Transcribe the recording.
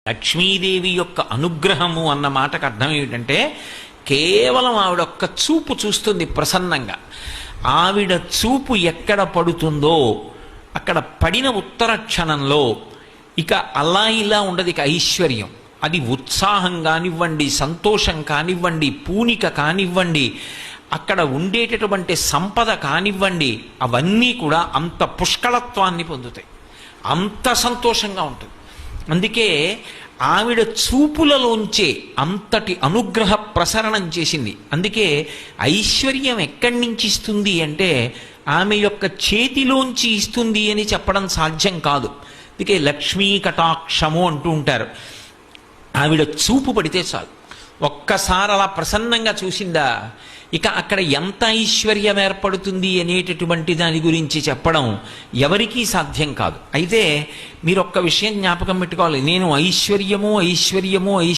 లక్ష్మీదేవి యొక్క అనుగ్రహము అన్న మాటకు అర్థం ఏమిటంటే కేవలం ఆవిడ ఒక్క చూపు చూస్తుంది ప్రసన్నంగా. ఆవిడ చూపు ఎక్కడ పడుతుందో అక్కడ పడిన ఉత్తర క్షణంలో ఇక అలా ఇలా ఉండదు. ఇక ఐశ్వర్యం, అది ఉత్సాహం కానివ్వండి, సంతోషం కానివ్వండి, పూనిక కానివ్వండి, అక్కడ ఉండేటటువంటి సంపద కానివ్వండి, అవన్నీ కూడా అంత పుష్కళత్వాన్ని పొందుతాయి, అంత సంతోషంగా ఉంటుంది. అందుకే ఆవిడ చూపులలోంచే అంతటి అనుగ్రహ ప్రసరణం చేసింది. అందుకే ఐశ్వర్యం ఎక్కడి నుంచి ఇస్తుంది అంటే ఆమె యొక్క చేతిలోంచి ఇస్తుంది అని చెప్పడం సాధ్యం కాదు. అందుకే లక్ష్మీ కటాక్షము అంటూ ఉంటారు. ఆవిడ చూపు పడితే చాలు, ఒక్కసారి అలా ప్రసన్నంగా చూసిందా ఇక అక్కడ ఎంత ఐశ్వర్యం ఏర్పడుతుంది అనేటటువంటి దాని గురించి చెప్పడం ఎవరికీ సాధ్యం కాదు. అయితే మీరు ఒక్క విషయం జ్ఞాపకం పెట్టుకోవాలి, నేను ఐశ్వర్యము